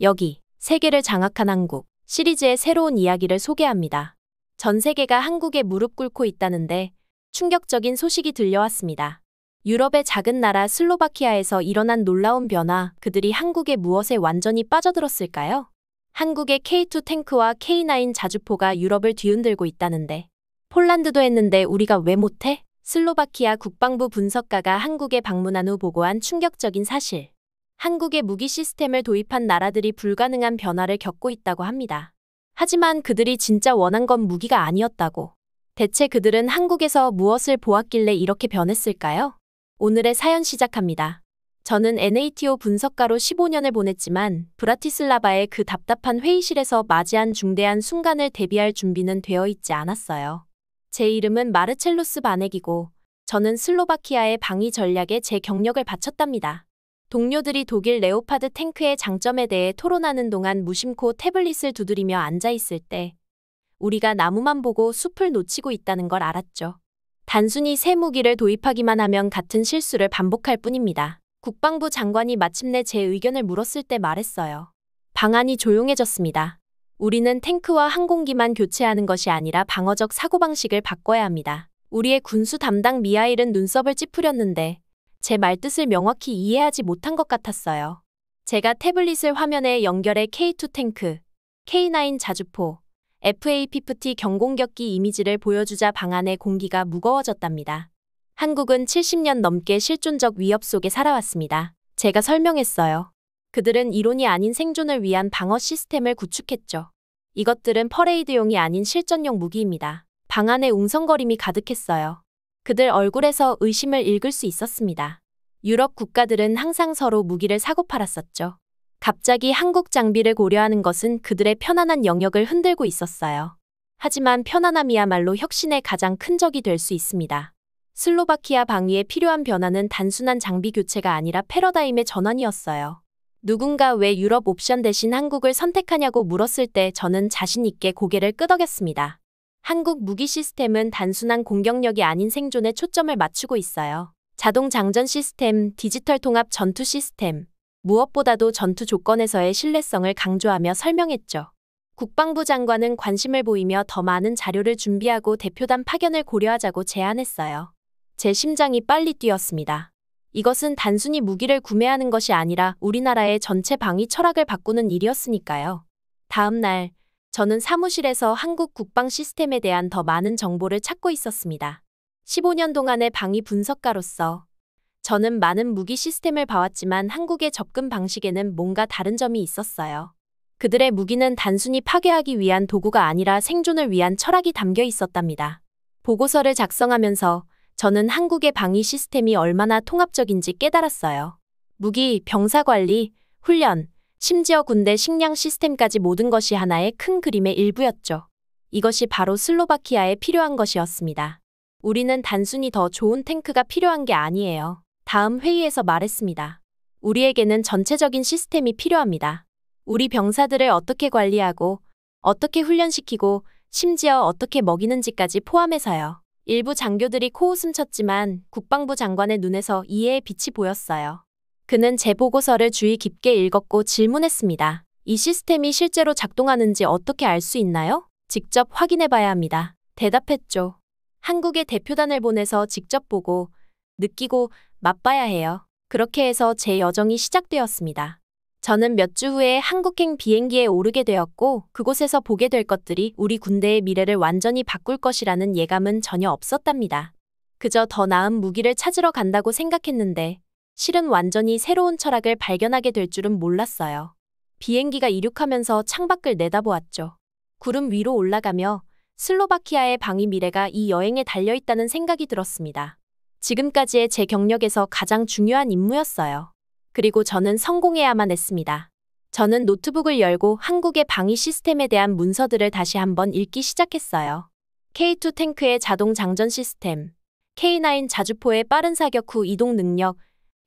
여기 세계를 장악한 한국 시리즈의 새로운 이야기를 소개합니다. 전 세계가 한국에 무릎 꿇고 있다는데 충격적인 소식이 들려왔습니다. 유럽의 작은 나라 슬로바키아에서 일어난 놀라운 변화, 그들이 한국의 무엇에 완전히 빠져들었을까요? 한국의 K2 탱크와 K9 자주포가 유럽을 뒤흔들고 있다는데 폴란드도 했는데 우리가 왜 못해? 슬로바키아 국방부 분석가가 한국에 방문한 후 보고한 충격적인 사실. 한국의 무기 시스템을 도입한 나라들이 불가능한 변화를 겪고 있다고 합니다. 하지만 그들이 진짜 원한 건 무기가 아니었다고. 대체 그들은 한국에서 무엇을 보았길래 이렇게 변했을까요? 오늘의 사연 시작합니다. 저는 NATO 분석가로 15년을 보냈지만 브라티슬라바의 그 답답한 회의실에서 맞이한 중대한 순간을 대비할 준비는 되어 있지 않았어요. 제 이름은 마르첼루스 바넥이고 저는 슬로바키아의 방위 전략에 제 경력을 바쳤답니다. 동료들이 독일 레오파드 탱크의 장점에 대해 토론하는 동안 무심코 태블릿을 두드리며 앉아있을 때 우리가 나무만 보고 숲을 놓치고 있다는 걸 알았죠. 단순히 새 무기를 도입하기만 하면 같은 실수를 반복할 뿐입니다. 국방부 장관이 마침내 제 의견을 물었을 때 말했어요. 방안이 조용해졌습니다. 우리는 탱크와 항공기만 교체하는 것이 아니라 방어적 사고방식을 바꿔야 합니다. 우리의 군수 담당 미하일은 눈썹을 찌푸렸는데 제 말뜻을 명확히 이해하지 못한 것 같았어요. 제가 태블릿을 화면에 연결해 K2 탱크, K9 자주포, FA-50 경공격기 이미지를 보여주자 방 안의 공기가 무거워졌답니다. 한국은 70년 넘게 실존적 위협 속에 살아왔습니다. 제가 설명했어요. 그들은 이론이 아닌 생존을 위한 방어 시스템을 구축했죠. 이것들은 퍼레이드용이 아닌 실전용 무기입니다. 방 안에 웅성거림이 가득했어요. 그들 얼굴에서 의심을 읽을 수 있었습니다. 유럽 국가들은 항상 서로 무기를 사고 팔았었죠. 갑자기 한국 장비를 고려하는 것은 그들의 편안한 영역을 흔들고 있었어요. 하지만 편안함이야말로 혁신의 가장 큰 적이 될 수 있습니다. 슬로바키아 방위에 필요한 변화는 단순한 장비 교체가 아니라 패러다임의 전환이었어요. 누군가 왜 유럽 옵션 대신 한국을 선택하냐고 물었을 때 저는 자신 있게 고개를 끄덕였습니다. 한국 무기 시스템은 단순한 공격력이 아닌 생존에 초점을 맞추고 있어요. 자동 장전 시스템, 디지털 통합 전투 시스템, 무엇보다도 전투 조건에서의 신뢰성을 강조하며 설명했죠. 국방부 장관은 관심을 보이며 더 많은 자료를 준비하고 대표단 파견을 고려하자고 제안했어요. 제 심장이 빨리 뛰었습니다. 이것은 단순히 무기를 구매하는 것이 아니라 우리나라의 전체 방위 철학을 바꾸는 일이었으니까요. 다음 날, 저는 사무실에서 한국 국방 시스템에 대한 더 많은 정보를 찾고 있었습니다. 15년 동안의 방위 분석가로서 저는 많은 무기 시스템을 봐왔지만 한국의 접근 방식에는 뭔가 다른 점이 있었어요. 그들의 무기는 단순히 파괴하기 위한 도구가 아니라 생존을 위한 철학이 담겨 있었답니다. 보고서를 작성하면서 저는 한국의 방위 시스템이 얼마나 통합적인지 깨달았어요. 무기, 병사 관리, 훈련, 심지어 군대 식량 시스템까지 모든 것이 하나의 큰 그림의 일부였죠. 이것이 바로 슬로바키아에 필요한 것이었습니다. 우리는 단순히 더 좋은 탱크가 필요한 게 아니에요. 다음 회의에서 말했습니다. 우리에게는 전체적인 시스템이 필요합니다. 우리 병사들을 어떻게 관리하고, 어떻게 훈련시키고, 심지어 어떻게 먹이는지까지 포함해서요. 일부 장교들이 코웃음 쳤지만 국방부 장관의 눈에서 이해의 빛이 보였어요. 그는 제 보고서를 주의 깊게 읽었고 질문했습니다. 이 시스템이 실제로 작동하는지 어떻게 알 수 있나요? 직접 확인해 봐야 합니다. 대답했죠. 한국의 대표단을 보내서 직접 보고, 느끼고, 맛봐야 해요. 그렇게 해서 제 여정이 시작되었습니다. 저는 몇 주 후에 한국행 비행기에 오르게 되었고 그곳에서 보게 될 것들이 우리 군대의 미래를 완전히 바꿀 것이라는 예감은 전혀 없었답니다. 그저 더 나은 무기를 찾으러 간다고 생각했는데 실은 완전히 새로운 철학을 발견하게 될 줄은 몰랐어요. 비행기가 이륙하면서 창밖을 내다보았죠. 구름 위로 올라가며 슬로바키아의 방위 미래가 이 여행에 달려있다는 생각이 들었습니다. 지금까지의 제 경력에서 가장 중요한 임무였어요. 그리고 저는 성공해야만 했습니다. 저는 노트북을 열고 한국의 방위 시스템에 대한 문서들을 다시 한번 읽기 시작했어요. K2 탱크의 자동 장전 시스템, K9 자주포의 빠른 사격 후 이동 능력,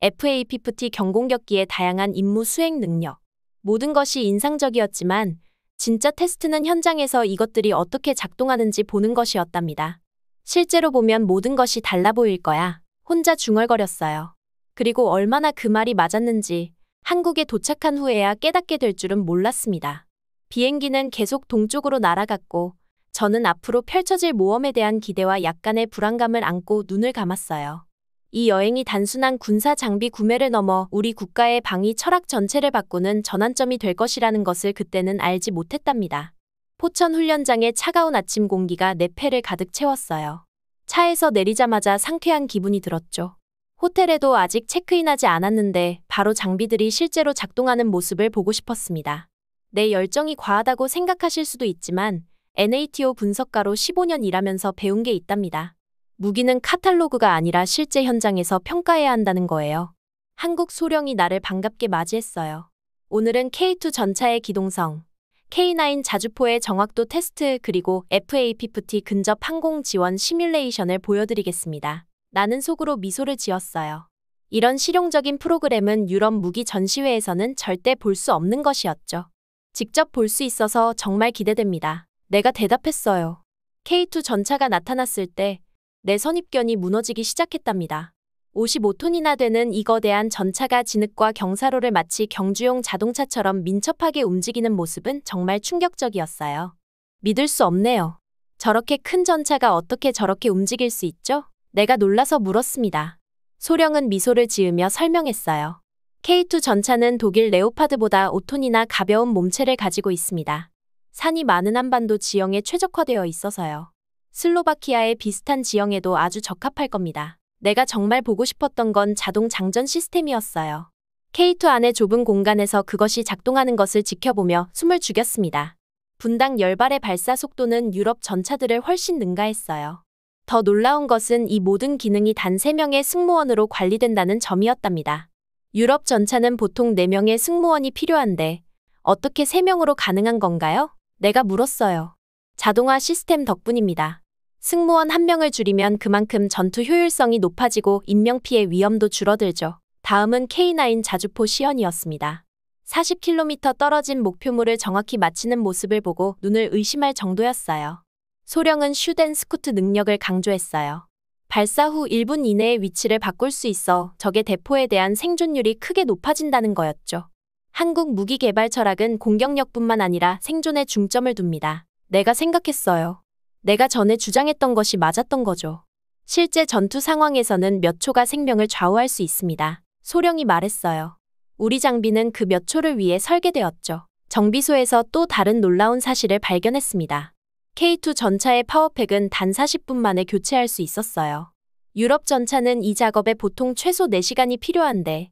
FA-50 경공격기의 다양한 임무 수행 능력. 모든 것이 인상적이었지만 진짜 테스트는 현장에서 이것들이 어떻게 작동하는지 보는 것이었답니다. 실제로 보면 모든 것이 달라 보일 거야. 혼자 중얼거렸어요. 그리고 얼마나 그 말이 맞았는지 한국에 도착한 후에야 깨닫게 될 줄은 몰랐습니다. 비행기는 계속 동쪽으로 날아갔고 저는 앞으로 펼쳐질 모험에 대한 기대와 약간의 불안감을 안고 눈을 감았어요. 이 여행이 단순한 군사 장비 구매를 넘어 우리 국가의 방위 철학 전체를 바꾸는 전환점이 될 것이라는 것을 그때는 알지 못했답니다. 포천 훈련장의 차가운 아침 공기가 내 폐를 가득 채웠어요. 차에서 내리자마자 상쾌한 기분이 들었죠. 호텔에도 아직 체크인하지 않았는데 바로 장비들이 실제로 작동하는 모습을 보고 싶었습니다. 내 열정이 과하다고 생각하실 수도 있지만 NATO 분석가로 15년 일하면서 배운 게 있답니다. 무기는 카탈로그가 아니라 실제 현장에서 평가해야 한다는 거예요. 한국 소령이 나를 반갑게 맞이했어요. 오늘은 K2 전차의 기동성, K9 자주포의 정확도 테스트 그리고 FA-50 근접 항공 지원 시뮬레이션을 보여드리겠습니다. 나는 속으로 미소를 지었어요. 이런 실용적인 프로그램은 유럽 무기 전시회에서는 절대 볼 수 없는 것이었죠. 직접 볼 수 있어서 정말 기대됩니다. 내가 대답했어요. K2 전차가 나타났을 때 내 선입견이 무너지기 시작했답니다. 55톤이나 되는 이 거대한 전차가 진흙과 경사로를 마치 경주용 자동차처럼 민첩하게 움직이는 모습은 정말 충격적이었어요. 믿을 수 없네요. 저렇게 큰 전차가 어떻게 저렇게 움직일 수 있죠? 내가 놀라서 물었습니다. 소령은 미소를 지으며 설명했어요. K2 전차는 독일 레오파드보다 5톤이나 가벼운 몸체를 가지고 있습니다. 산이 많은 한반도 지형에 최적화되어 있어서요. 슬로바키아의 비슷한 지형에도 아주 적합할 겁니다. 내가 정말 보고 싶었던 건 자동 장전 시스템이었어요. K2 안의 좁은 공간에서 그것이 작동하는 것을 지켜보며 숨을 죽였습니다. 분당 10발의 발사 속도는 유럽 전차들을 훨씬 능가했어요. 더 놀라운 것은 이 모든 기능이 단 3명의 승무원으로 관리된다는 점이었답니다. 유럽 전차는 보통 4명의 승무원이 필요한데 어떻게 3명으로 가능한 건가요? 내가 물었어요. 자동화 시스템 덕분입니다. 승무원 1명을 줄이면 그만큼 전투 효율성이 높아지고 인명피해 위험도 줄어들죠. 다음은 K9 자주포 시연이었습니다. 40km 떨어진 목표물을 정확히 맞히는 모습을 보고 눈을 의심할 정도였어요. 소령은 슈덴스쿠트 능력을 강조했어요. 발사 후 1분 이내에 위치를 바꿀 수 있어 적의 대포에 대한 생존율이 크게 높아진다는 거였죠. 한국 무기 개발 철학은 공격력뿐만 아니라 생존에 중점을 둡니다. 내가 생각했어요. 내가 전에 주장했던 것이 맞았던 거죠. 실제 전투 상황에서는 몇 초가 생명을 좌우할 수 있습니다. 소령이 말했어요. 우리 장비는 그 몇 초를 위해 설계되었죠. 정비소에서 또 다른 놀라운 사실을 발견했습니다. K2 전차의 파워팩은 단 40분 만에 교체할 수 있었어요. 유럽 전차는 이 작업에 보통 최소 4시간이 필요한데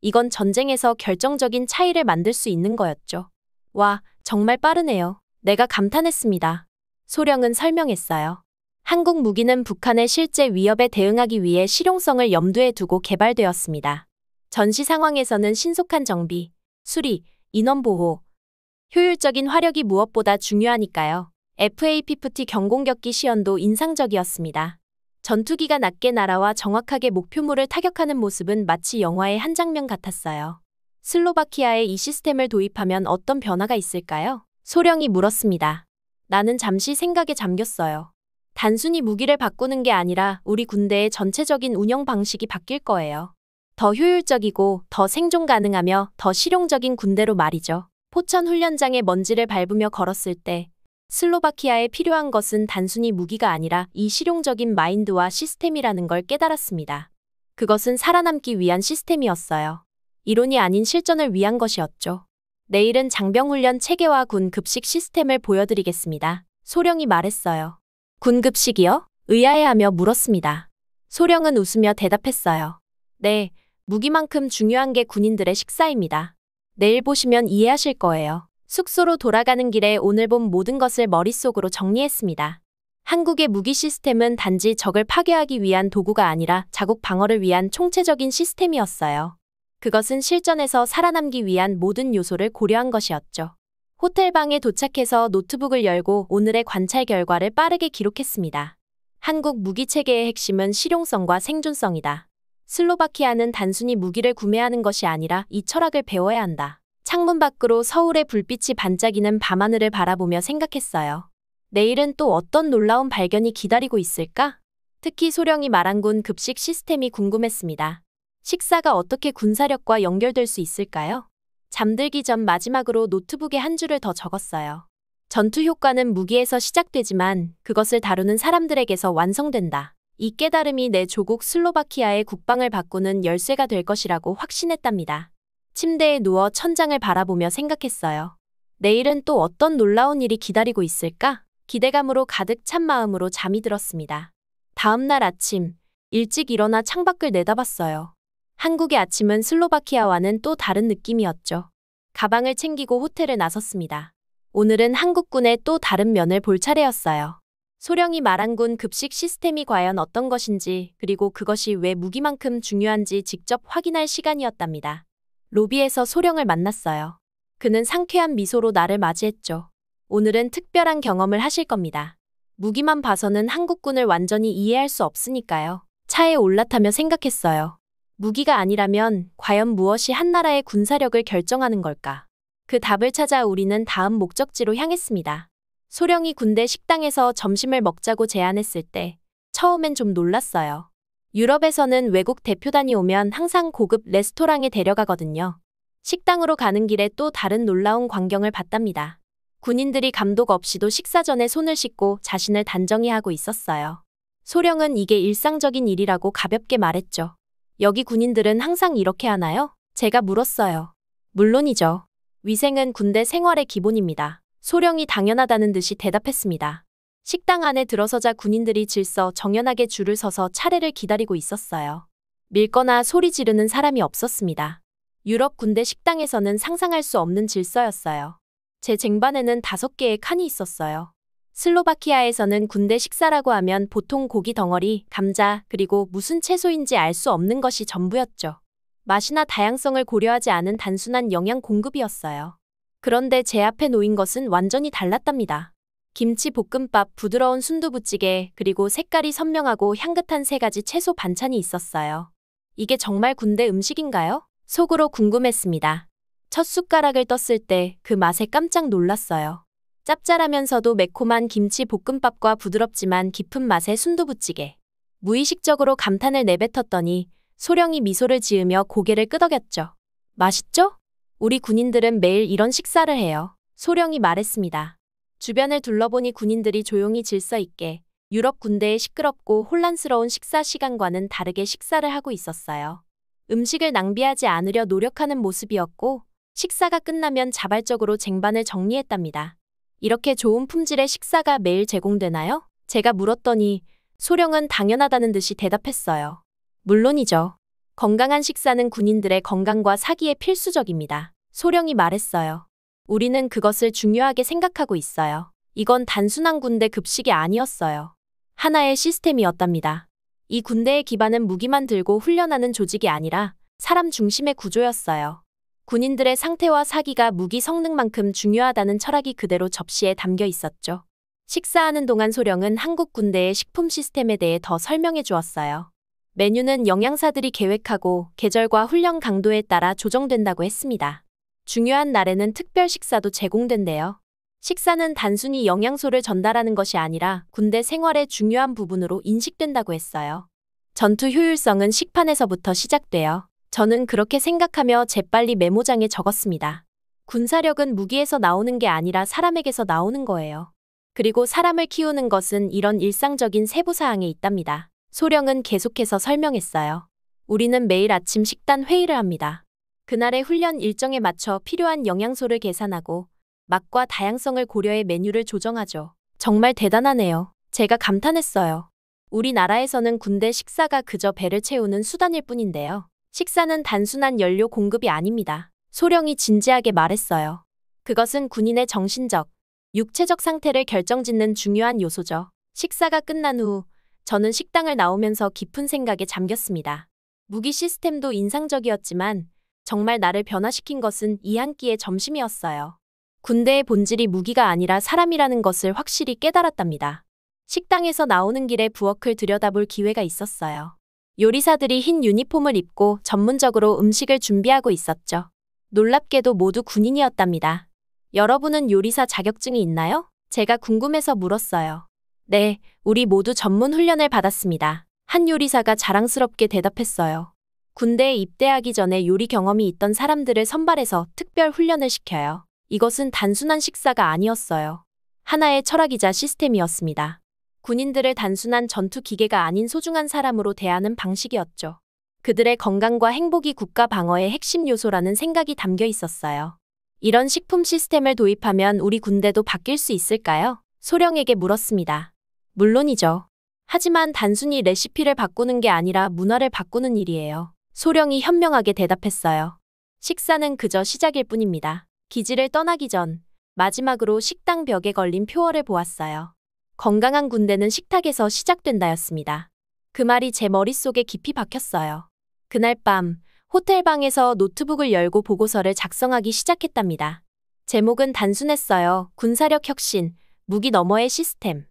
이건 전쟁에서 결정적인 차이를 만들 수 있는 거였죠. 와, 정말 빠르네요. 내가 감탄했습니다. 소령은 설명했어요. 한국 무기는 북한의 실제 위협에 대응하기 위해 실용성을 염두에 두고 개발되었습니다. 전시 상황에서는 신속한 정비, 수리, 인원보호, 효율적인 화력이 무엇보다 중요하니까요. FA-50 경공격기 시연도 인상적이었습니다. 전투기가 낮게 날아와 정확하게 목표물을 타격하는 모습은 마치 영화의 한 장면 같았어요. 슬로바키아에 이 시스템을 도입하면 어떤 변화가 있을까요? 소령이 물었습니다. 나는 잠시 생각에 잠겼어요. 단순히 무기를 바꾸는 게 아니라 우리 군대의 전체적인 운영 방식이 바뀔 거예요. 더 효율적이고 더 생존 가능하며 더 실용적인 군대로 말이죠. 포천 훈련장의 먼지를 밟으며 걸었을 때 슬로바키아에 필요한 것은 단순히 무기가 아니라 이 실용적인 마인드와 시스템이라는 걸 깨달았습니다. 그것은 살아남기 위한 시스템이었어요. 이론이 아닌 실전을 위한 것이었죠. 내일은 장병훈련 체계와 군 급식 시스템을 보여드리겠습니다. 소령이 말했어요. 군 급식이요? 의아해하며 물었습니다. 소령은 웃으며 대답했어요. 네, 무기만큼 중요한 게 군인들의 식사입니다. 내일 보시면 이해하실 거예요. 숙소로 돌아가는 길에 오늘 본 모든 것을 머릿속으로 정리했습니다. 한국의 무기 시스템은 단지 적을 파괴하기 위한 도구가 아니라 자국 방어를 위한 총체적인 시스템이었어요. 그것은 실전에서 살아남기 위한 모든 요소를 고려한 것이었죠. 호텔방에 도착해서 노트북을 열고 오늘의 관찰 결과를 빠르게 기록했습니다. 한국 무기체계의 핵심은 실용성과 생존성이다. 슬로바키아는 단순히 무기를 구매하는 것이 아니라 이 철학을 배워야 한다. 창문 밖으로 서울의 불빛이 반짝이는 밤하늘을 바라보며 생각했어요. 내일은 또 어떤 놀라운 발견이 기다리고 있을까? 특히 소령이 말한 군 급식 시스템이 궁금했습니다. 식사가 어떻게 군사력과 연결될 수 있을까요? 잠들기 전 마지막으로 노트북에 한 줄을 더 적었어요. 전투 효과는 무기에서 시작되지만 그것을 다루는 사람들에게서 완성된다. 이 깨달음이 내 조국 슬로바키아의 국방을 바꾸는 열쇠가 될 것이라고 확신했답니다. 침대에 누워 천장을 바라보며 생각했어요. 내일은 또 어떤 놀라운 일이 기다리고 있을까? 기대감으로 가득 찬 마음으로 잠이 들었습니다. 다음 날 아침, 일찍 일어나 창밖을 내다봤어요. 한국의 아침은 슬로바키아와는 또 다른 느낌이었죠. 가방을 챙기고 호텔을 나섰습니다. 오늘은 한국군의 또 다른 면을 볼 차례였어요. 소령이 말한 군 급식 시스템이 과연 어떤 것인지, 그리고 그것이 왜 무기만큼 중요한지 직접 확인할 시간이었답니다. 로비에서 소령을 만났어요. 그는 상쾌한 미소로 나를 맞이했죠. 오늘은 특별한 경험을 하실 겁니다. 무기만 봐서는 한국군을 완전히 이해할 수 없으니까요. 차에 올라타며 생각했어요. 무기가 아니라면 과연 무엇이 한 나라의 군사력을 결정하는 걸까? 그 답을 찾아 우리는 다음 목적지로 향했습니다. 소령이 군대 식당에서 점심을 먹자고 제안했을 때 처음엔 좀 놀랐어요. 유럽에서는 외국 대표단이 오면 항상 고급 레스토랑에 데려가거든요. 식당으로 가는 길에 또 다른 놀라운 광경을 봤답니다. 군인들이 감독 없이도 식사 전에 손을 씻고 자신을 단정히 하고 있었어요. 소령은 이게 일상적인 일이라고 가볍게 말했죠. 여기 군인들은 항상 이렇게 하나요? 제가 물었어요. 물론이죠. 위생은 군대 생활의 기본입니다. 소령이 당연하다는 듯이 대답했습니다. 식당 안에 들어서자 군인들이 질서 정연하게 줄을 서서 차례를 기다리고 있었어요. 밀거나 소리 지르는 사람이 없었습니다. 유럽 군대 식당에서는 상상할 수 없는 질서였어요. 제 쟁반에는 5개의 칸이 있었어요. 슬로바키아에서는 군대 식사라고 하면 보통 고기 덩어리, 감자, 그리고 무슨 채소인지 알 수 없는 것이 전부였죠. 맛이나 다양성을 고려하지 않은 단순한 영양 공급이었어요. 그런데 제 앞에 놓인 것은 완전히 달랐답니다. 김치 볶음밥, 부드러운 순두부찌개, 그리고 색깔이 선명하고 향긋한 3가지 채소 반찬이 있었어요. 이게 정말 군대 음식인가요? 속으로 궁금했습니다. 첫 숟가락을 떴을 때 그 맛에 깜짝 놀랐어요. 짭짤하면서도 매콤한 김치 볶음밥과 부드럽지만 깊은 맛의 순두부찌개. 무의식적으로 감탄을 내뱉었더니 소령이 미소를 지으며 고개를 끄덕였죠. 맛있죠? 우리 군인들은 매일 이런 식사를 해요. 소령이 말했습니다. 주변을 둘러보니 군인들이 조용히 질서 있게 유럽 군대의 시끄럽고 혼란스러운 식사 시간과는 다르게 식사를 하고 있었어요. 음식을 낭비하지 않으려 노력하는 모습이었고 식사가 끝나면 자발적으로 쟁반을 정리했답니다. 이렇게 좋은 품질의 식사가 매일 제공되나요? 제가 물었더니 소령은 당연하다는 듯이 대답했어요. 물론이죠. 건강한 식사는 군인들의 건강과 사기에 필수적입니다. 소령이 말했어요. 우리는 그것을 중요하게 생각하고 있어요. 이건 단순한 군대 급식이 아니었어요. 하나의 시스템이었답니다. 이 군대의 기반은 무기만 들고 훈련하는 조직이 아니라 사람 중심의 구조였어요. 군인들의 상태와 사기가 무기 성능만큼 중요하다는 철학이 그대로 접시에 담겨 있었죠. 식사하는 동안 소령은 한국 군대의 식품 시스템에 대해 더 설명해 주었어요. 메뉴는 영양사들이 계획하고 계절과 훈련 강도에 따라 조정된다고 했습니다. 중요한 날에는 특별 식사도 제공된대요. 식사는 단순히 영양소를 전달하는 것이 아니라 군대 생활의 중요한 부분으로 인식된다고 했어요. 전투 효율성은 식판에서부터 시작돼요. 저는 그렇게 생각하며 재빨리 메모장에 적었습니다. 군사력은 무기에서 나오는 게 아니라 사람에게서 나오는 거예요. 그리고 사람을 키우는 것은 이런 일상적인 세부사항에 있답니다. 소령은 계속해서 설명했어요. 우리는 매일 아침 식단 회의를 합니다. 그날의 훈련 일정에 맞춰 필요한 영양소를 계산하고 맛과 다양성을 고려해 메뉴를 조정하죠. 정말 대단하네요. 제가 감탄했어요. 우리나라에서는 군대 식사가 그저 배를 채우는 수단일 뿐인데요. 식사는 단순한 연료 공급이 아닙니다. 소령이 진지하게 말했어요. 그것은 군인의 정신적, 육체적 상태를 결정짓는 중요한 요소죠. 식사가 끝난 후 저는 식당을 나오면서 깊은 생각에 잠겼습니다. 무기 시스템도 인상적이었지만 정말 나를 변화시킨 것은 이 한 끼의 점심이었어요. 군대의 본질이 무기가 아니라 사람이라는 것을 확실히 깨달았답니다. 식당에서 나오는 길에 부엌을 들여다볼 기회가 있었어요. 요리사들이 흰 유니폼을 입고 전문적으로 음식을 준비하고 있었죠. 놀랍게도 모두 군인이었답니다. 여러분은 요리사 자격증이 있나요? 제가 궁금해서 물었어요. 네, 우리 모두 전문 훈련을 받았습니다. 한 요리사가 자랑스럽게 대답했어요. 군대에 입대하기 전에 요리 경험이 있던 사람들을 선발해서 특별 훈련을 시켜요. 이것은 단순한 식사가 아니었어요. 하나의 철학이자 시스템이었습니다. 군인들을 단순한 전투 기계가 아닌 소중한 사람으로 대하는 방식이었죠. 그들의 건강과 행복이 국가 방어의 핵심 요소라는 생각이 담겨 있었어요. 이런 식품 시스템을 도입하면 우리 군대도 바뀔 수 있을까요? 소령에게 물었습니다. 물론이죠. 하지만 단순히 레시피를 바꾸는 게 아니라 문화를 바꾸는 일이에요. 소령이 현명하게 대답했어요. 식사는 그저 시작일 뿐입니다. 기지를 떠나기 전 마지막으로 식당 벽에 걸린 표어를 보았어요. 건강한 군대는 식탁에서 시작된다였습니다. 그 말이 제 머릿속에 깊이 박혔어요. 그날 밤 호텔 방에서 노트북을 열고 보고서를 작성하기 시작했답니다. 제목은 단순했어요. 군사력 혁신, 무기 너머의 시스템.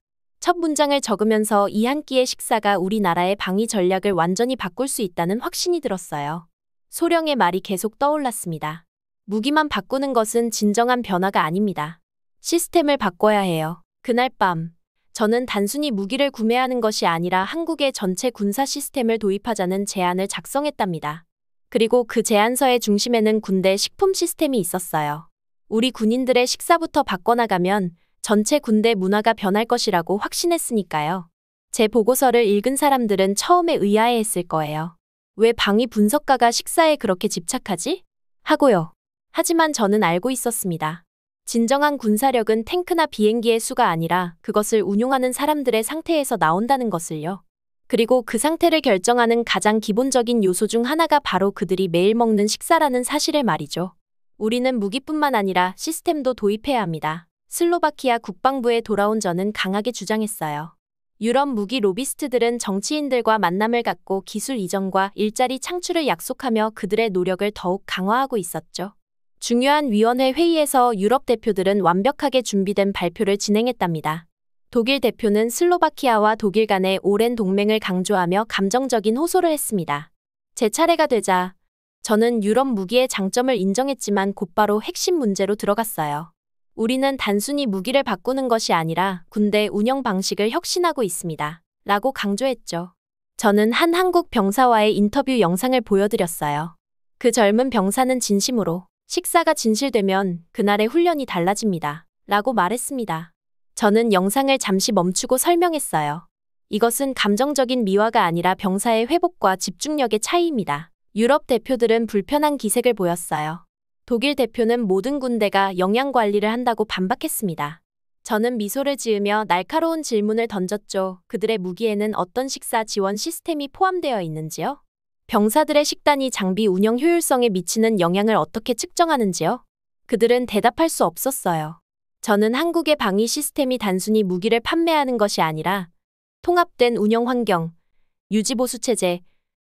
첫 문장을 적으면서 이 한 끼의 식사가 우리나라의 방위 전략을 완전히 바꿀 수 있다는 확신이 들었어요. 소령의 말이 계속 떠올랐습니다. 무기만 바꾸는 것은 진정한 변화가 아닙니다. 시스템을 바꿔야 해요. 그날 밤, 저는 단순히 무기를 구매하는 것이 아니라 한국의 전체 군사 시스템을 도입하자는 제안을 작성했답니다. 그리고 그 제안서의 중심에는 군대 식품 시스템이 있었어요. 우리 군인들의 식사부터 바꿔나가면 전체 군대 문화가 변할 것이라고 확신했으니까요. 제 보고서를 읽은 사람들은 처음에 의아해했을 거예요. 왜 방위 분석가가 식사에 그렇게 집착하지? 하고요. 하지만 저는 알고 있었습니다. 진정한 군사력은 탱크나 비행기의 수가 아니라 그것을 운용하는 사람들의 상태에서 나온다는 것을요. 그리고 그 상태를 결정하는 가장 기본적인 요소 중 하나가 바로 그들이 매일 먹는 식사라는 사실을 말이죠. 우리는 무기뿐만 아니라 시스템도 도입해야 합니다. 슬로바키아 국방부에 돌아온 저는 강하게 주장했어요. 유럽 무기 로비스트들은 정치인들과 만남을 갖고 기술 이전과 일자리 창출을 약속하며 그들의 노력을 더욱 강화하고 있었죠. 중요한 위원회 회의에서 유럽 대표들은 완벽하게 준비된 발표를 진행했답니다. 독일 대표는 슬로바키아와 독일 간의 오랜 동맹을 강조하며 감정적인 호소를 했습니다. 제 차례가 되자 저는 유럽 무기의 장점을 인정했지만 곧바로 핵심 문제로 들어갔어요. 우리는 단순히 무기를 바꾸는 것이 아니라 군대 운영 방식을 혁신하고 있습니다. 라고 강조했죠. 저는 한 한국 병사와의 인터뷰 영상을 보여드렸어요. 그 젊은 병사는 진심으로 식사가 진실되면 그날의 훈련이 달라집니다. 라고 말했습니다. 저는 영상을 잠시 멈추고 설명했어요. 이것은 감정적인 미화가 아니라 병사의 회복과 집중력의 차이입니다. 유럽 대표들은 불편한 기색을 보였어요. 독일 대표는 모든 군대가 영양 관리를 한다고 반박했습니다. 저는 미소를 지으며 날카로운 질문을 던졌죠. 그들의 무기에는 어떤 식사 지원 시스템이 포함되어 있는지요? 병사들의 식단이 장비 운영 효율성에 미치는 영향을 어떻게 측정하는지요? 그들은 대답할 수 없었어요. 저는 한국의 방위 시스템이 단순히 무기를 판매하는 것이 아니라 통합된 운영 환경, 유지보수 체제,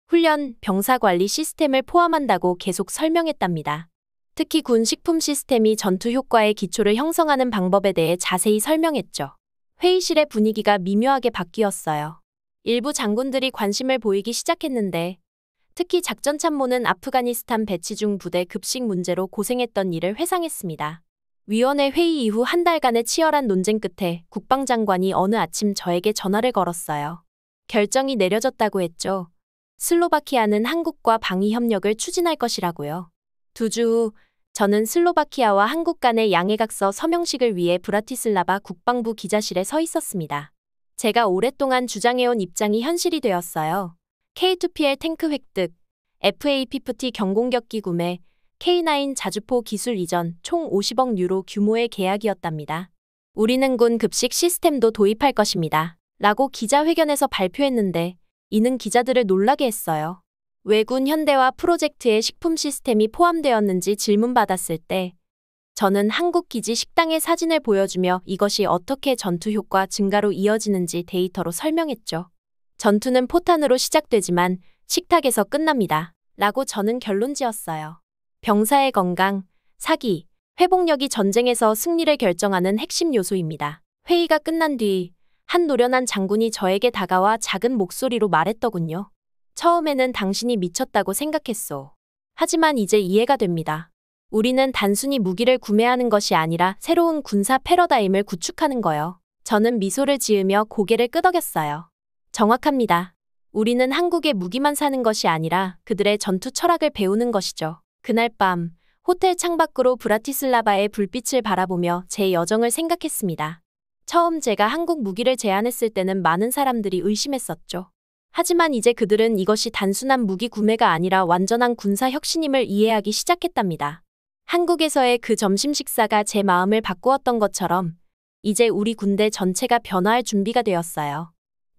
훈련, 병사 관리 시스템을 포함한다고 계속 설명했답니다. 특히 군 식품 시스템이 전투 효과의 기초를 형성하는 방법에 대해 자세히 설명했죠. 회의실의 분위기가 미묘하게 바뀌었어요. 일부 장군들이 관심을 보이기 시작했는데 특히 작전참모는 아프가니스탄 배치 중 부대 급식 문제로 고생했던 일을 회상했습니다. 위원회 회의 이후 한 달간의 치열한 논쟁 끝에 국방장관이 어느 아침 저에게 전화를 걸었어요. 결정이 내려졌다고 했죠. 슬로바키아는 한국과 방위 협력을 추진할 것이라고요. 2주 후 저는 슬로바키아와 한국 간의 양해각서 서명식을 위해 브라티슬라바 국방부 기자실에 서 있었습니다. 제가 오랫동안 주장해온 입장이 현실이 되었어요. K2PL 탱크 획득, FA-50 경공격기 구매, K9 자주포 기술 이전 총 50억 유로 규모의 계약이었답니다. 우리는 군 급식 시스템도 도입할 것입니다. 라고 기자회견에서 발표했는데 이는 기자들을 놀라게 했어요. 왜 군 현대화 프로젝트에 식품 시스템이 포함되었는지 질문받았을 때 저는 한국 기지 식당의 사진을 보여주며 이것이 어떻게 전투 효과 증가로 이어지는지 데이터로 설명했죠. 전투는 포탄으로 시작되지만 식탁에서 끝납니다. 라고 저는 결론 지었어요. 병사의 건강, 사기, 회복력이 전쟁에서 승리를 결정하는 핵심 요소입니다. 회의가 끝난 뒤 한 노련한 장군이 저에게 다가와 작은 목소리로 말했더군요. 처음에는 당신이 미쳤다고 생각했소. 하지만 이제 이해가 됩니다. 우리는 단순히 무기를 구매하는 것이 아니라 새로운 군사 패러다임을 구축하는 거요. 저는 미소를 지으며 고개를 끄덕였어요. 정확합니다. 우리는 한국의 무기만 사는 것이 아니라 그들의 전투 철학을 배우는 것이죠. 그날 밤 호텔 창밖으로 브라티슬라바의 불빛을 바라보며 제 여정을 생각했습니다. 처음 제가 한국 무기를 제안했을 때는 많은 사람들이 의심했었죠. 하지만 이제 그들은 이것이 단순한 무기 구매가 아니라 완전한 군사 혁신임을 이해하기 시작했답니다. 한국에서의 그 점심 식사가 제 마음을 바꾸었던 것처럼 이제 우리 군대 전체가 변화할 준비가 되었어요.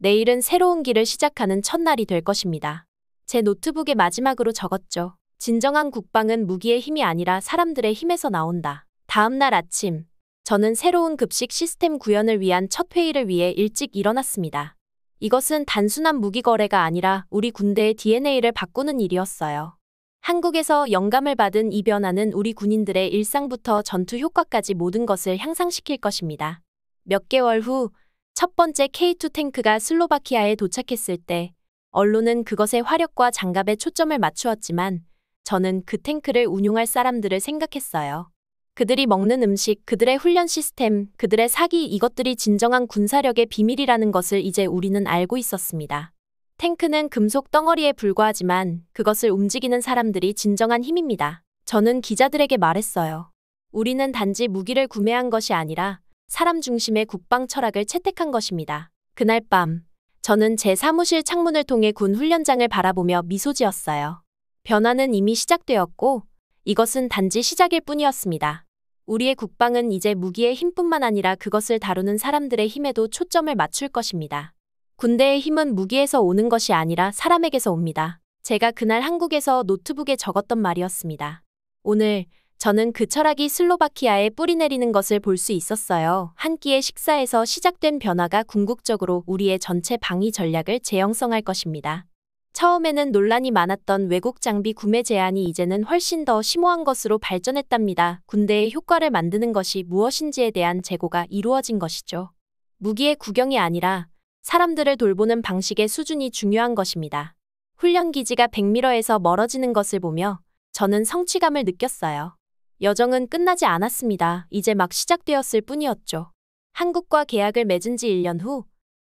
내일은 새로운 길을 시작하는 첫날이 될 것입니다. 제 노트북에 마지막으로 적었죠. 진정한 국방은 무기의 힘이 아니라 사람들의 힘에서 나온다. 다음 날 아침, 저는 새로운 급식 시스템 구현을 위한 첫 회의를 위해 일찍 일어났습니다. 이것은 단순한 무기 거래가 아니라 우리 군대의 DNA를 바꾸는 일이었어요. 한국에서 영감을 받은 이 변화는 우리 군인들의 일상부터 전투 효과까지 모든 것을 향상시킬 것입니다. 몇 개월 후 첫 번째 K2 탱크가 슬로바키아에 도착했을 때 언론은 그것의 화력과 장갑에 초점을 맞추었지만 저는 그 탱크를 운용할 사람들을 생각했어요. 그들이 먹는 음식, 그들의 훈련 시스템, 그들의 사기, 이것들이 진정한 군사력의 비밀이라는 것을 이제 우리는 알고 있었습니다. 탱크는 금속 덩어리에 불과하지만 그것을 움직이는 사람들이 진정한 힘입니다. 저는 기자들에게 말했어요. 우리는 단지 무기를 구매한 것이 아니라 사람 중심의 국방 철학을 채택한 것입니다. 그날 밤, 저는 제 사무실 창문을 통해 군 훈련장을 바라보며 미소 지었어요. 변화는 이미 시작되었고 이것은 단지 시작일 뿐이었습니다. 우리의 국방은 이제 무기의 힘뿐만 아니라 그것을 다루는 사람들의 힘에도 초점을 맞출 것입니다. 군대의 힘은 무기에서 오는 것이 아니라 사람에게서 옵니다. 제가 그날 한국에서 노트북에 적었던 말이었습니다. 오늘 저는 그 철학이 슬로바키아에 뿌리내리는 것을 볼 수 있었어요. 한 끼의 식사에서 시작된 변화가 궁극적으로 우리의 전체 방위 전략을 재형성할 것입니다. 처음에는 논란이 많았던 외국 장비 구매 제한이 이제는 훨씬 더 심오한 것으로 발전했답니다. 군대의 효과를 만드는 것이 무엇인지에 대한 재고가 이루어진 것이죠. 무기의 구경이 아니라 사람들을 돌보는 방식의 수준이 중요한 것입니다. 훈련 기지가 100m에서 멀어지는 것을 보며 저는 성취감을 느꼈어요. 여정은 끝나지 않았습니다. 이제 막 시작되었을 뿐이었죠. 한국과 계약을 맺은 지 1년 후,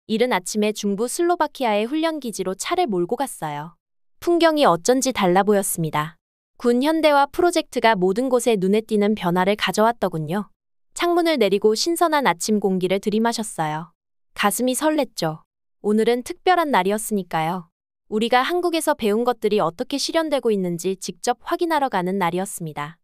이른 아침에 중부 슬로바키아의 훈련기지로 차를 몰고 갔어요. 풍경이 어쩐지 달라 보였습니다. 군 현대화 프로젝트가 모든 곳에 눈에 띄는 변화를 가져왔더군요. 창문을 내리고 신선한 아침 공기를 들이마셨어요. 가슴이 설렜죠. 오늘은 특별한 날이었으니까요. 우리가 한국에서 배운 것들이 어떻게 실현되고 있는지 직접 확인하러 가는 날이었습니다.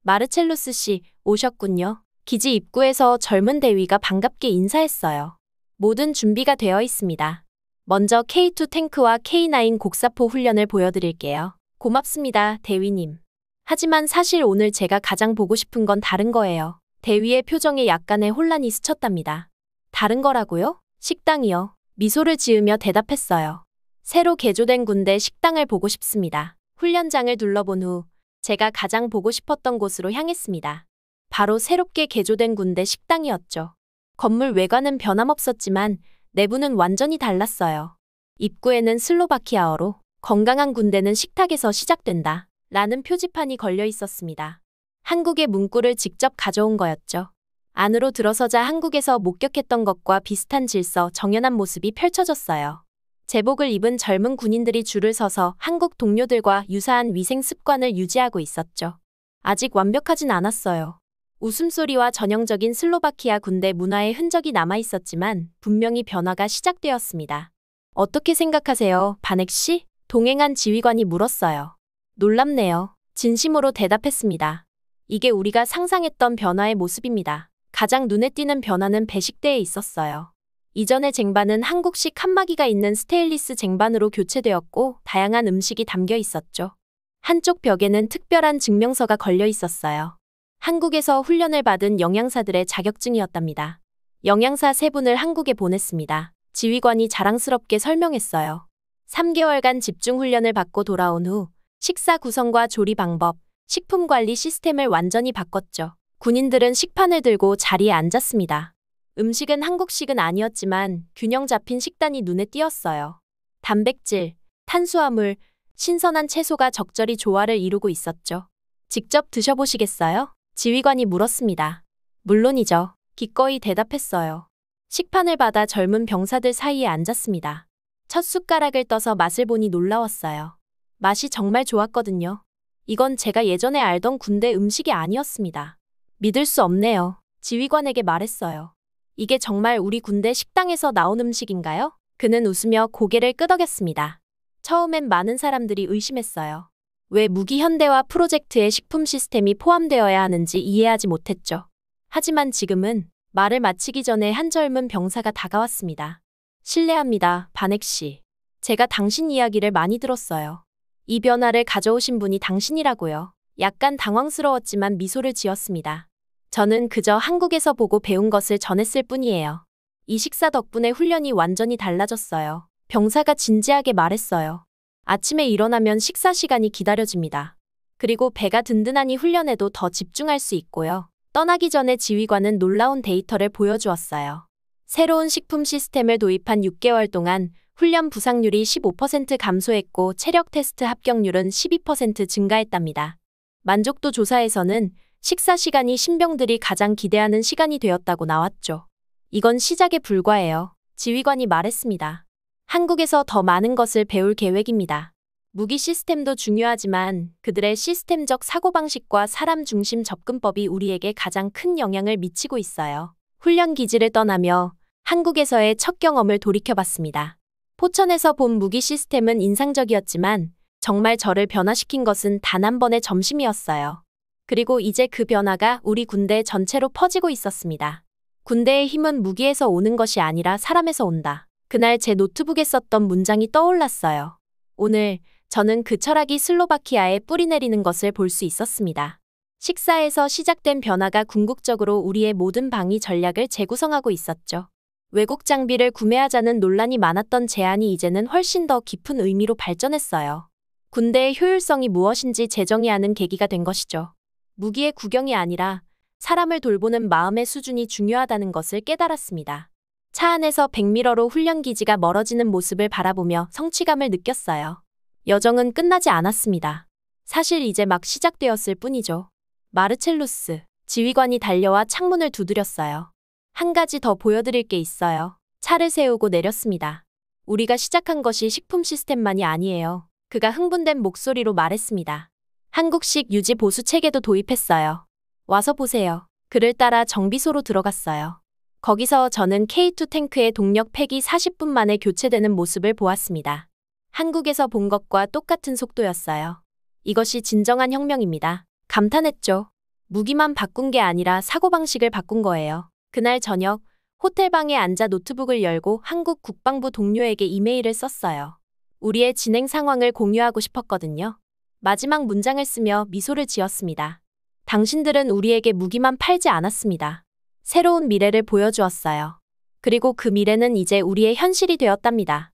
마르첼루스 씨, 오셨군요. 기지 입구에서 젊은 대위가 반갑게 인사했어요. 모든 준비가 되어 있습니다. 먼저 K2 탱크와 K9 곡사포 훈련을 보여드릴게요. 고맙습니다, 대위님. 하지만 사실 오늘 제가 가장 보고 싶은 건 다른 거예요. 대위의 표정에 약간의 혼란이 스쳤답니다. 다른 거라고요? 식당이요. 미소를 지으며 대답했어요. 새로 개조된 군대 식당을 보고 싶습니다. 훈련장을 둘러본 후 제가 가장 보고 싶었던 곳으로 향했습니다. 바로 새롭게 개조된 군대 식당이었죠. 건물 외관은 변함없었지만 내부는 완전히 달랐어요. 입구에는 슬로바키아어로 건강한 군대는 식탁에서 시작된다 라는 표지판이 걸려 있었습니다. 한국의 문구를 직접 가져온 거였죠. 안으로 들어서자 한국에서 목격했던 것과 비슷한 질서, 정연한 모습이 펼쳐졌어요. 제복을 입은 젊은 군인들이 줄을 서서 한국 동료들과 유사한 위생 습관을 유지하고 있었죠. 아직 완벽하진 않았어요. 웃음소리와 전형적인 슬로바키아 군대 문화의 흔적이 남아있었지만 분명히 변화가 시작되었습니다. 어떻게 생각하세요, 바넥 씨? 동행한 지휘관이 물었어요. 놀랍네요. 진심으로 대답했습니다. 이게 우리가 상상했던 변화의 모습입니다. 가장 눈에 띄는 변화는 배식대에 있었어요. 이전의 쟁반은 한국식 칸막이가 있는 스테인리스 쟁반으로 교체되었고 다양한 음식이 담겨 있었죠. 한쪽 벽에는 특별한 증명서가 걸려 있었어요. 한국에서 훈련을 받은 영양사들의 자격증이었답니다. 영양사 3분을 한국에 보냈습니다. 지휘관이 자랑스럽게 설명했어요. 3개월간 집중 훈련을 받고 돌아온 후 식사 구성과 조리 방법, 식품 관리 시스템을 완전히 바꿨죠. 군인들은 식판을 들고 자리에 앉았습니다. 음식은 한국식은 아니었지만 균형 잡힌 식단이 눈에 띄었어요. 단백질, 탄수화물, 신선한 채소가 적절히 조화를 이루고 있었죠. 직접 드셔보시겠어요? 지휘관이 물었습니다. 물론이죠. 기꺼이 대답했어요. 식판을 받아 젊은 병사들 사이에 앉았습니다. 첫 숟가락을 떠서 맛을 보니 놀라웠어요. 맛이 정말 좋았거든요. 이건 제가 예전에 알던 군대 음식이 아니었습니다. 믿을 수 없네요. 지휘관에게 말했어요. 이게 정말 우리 군대 식당에서 나온 음식인가요? 그는 웃으며 고개를 끄덕였습니다. 처음엔 많은 사람들이 의심했어요. 왜 무기 현대화 프로젝트에 식품 시스템이 포함되어야 하는지 이해하지 못했죠. 하지만 지금은 말을 마치기 전에 한 젊은 병사가 다가왔습니다. 실례합니다, 반액 씨. 제가 당신 이야기를 많이 들었어요. 이 변화를 가져오신 분이 당신이라고요. 약간 당황스러웠지만 미소를 지었습니다. 저는 그저 한국에서 보고 배운 것을 전했을 뿐이에요. 이 식사 덕분에 훈련이 완전히 달라졌어요. 병사가 진지하게 말했어요. 아침에 일어나면 식사 시간이 기다려집니다. 그리고 배가 든든하니 훈련에도 더 집중할 수 있고요. 떠나기 전에 지휘관은 놀라운 데이터를 보여주었어요. 새로운 식품 시스템을 도입한 6개월 동안 훈련 부상률이 15% 감소했고 체력 테스트 합격률은 12% 증가했답니다. 만족도 조사에서는 식사 시간이 신병들이 가장 기대하는 시간이 되었다고 나왔죠. 이건 시작에 불과해요. 지휘관이 말했습니다. 한국에서 더 많은 것을 배울 계획입니다. 무기 시스템도 중요하지만 그들의 시스템적 사고방식과 사람 중심 접근법이 우리에게 가장 큰 영향을 미치고 있어요. 훈련 기지를 떠나며 한국에서의 첫 경험을 돌이켜봤습니다. 포천에서 본 무기 시스템은 인상적이었지만 정말 저를 변화시킨 것은 단 한 번의 점심이었어요. 그리고 이제 그 변화가 우리 군대 전체로 퍼지고 있었습니다. 군대의 힘은 무기에서 오는 것이 아니라 사람에서 온다. 그날 제 노트북에 썼던 문장이 떠올랐어요. 오늘 저는 그 철학이 슬로바키아에 뿌리내리는 것을 볼 수 있었습니다. 식사에서 시작된 변화가 궁극적으로 우리의 모든 방위 전략을 재구성하고 있었죠. 외국 장비를 구매하자는 논란이 많았던 제안이 이제는 훨씬 더 깊은 의미로 발전했어요. 군대의 효율성이 무엇인지 재정의하는 계기가 된 것이죠. 무기의 구경이 아니라 사람을 돌보는 마음의 수준이 중요하다는 것을 깨달았습니다. 차 안에서 100미러로 훈련기지가 멀어지는 모습을 바라보며 성취감을 느꼈어요. 여정은 끝나지 않았습니다. 사실 이제 막 시작되었을 뿐이죠. 마르첼루스, 지휘관이 달려와 창문을 두드렸어요. 한 가지 더 보여드릴 게 있어요. 차를 세우고 내렸습니다. 우리가 시작한 것이 식품 시스템만이 아니에요. 그가 흥분된 목소리로 말했습니다. 한국식 유지 보수 체계도 도입했어요. 와서 보세요. 그를 따라 정비소로 들어갔어요. 거기서 저는 K2 탱크의 동력 팩이 40분 만에 교체되는 모습을 보았습니다. 한국에서 본 것과 똑같은 속도였어요. 이것이 진정한 혁명입니다. 감탄했죠. 무기만 바꾼 게 아니라 사고방식을 바꾼 거예요. 그날 저녁 호텔방에 앉아 노트북을 열고 한국 국방부 동료에게 이메일을 썼어요. 우리의 진행 상황을 공유하고 싶었거든요. 마지막 문장을 쓰며 미소를 지었습니다. 당신들은 우리에게 무기만 팔지 않았습니다. 새로운 미래를 보여주었어요. 그리고 그 미래는 이제 우리의 현실이 되었답니다.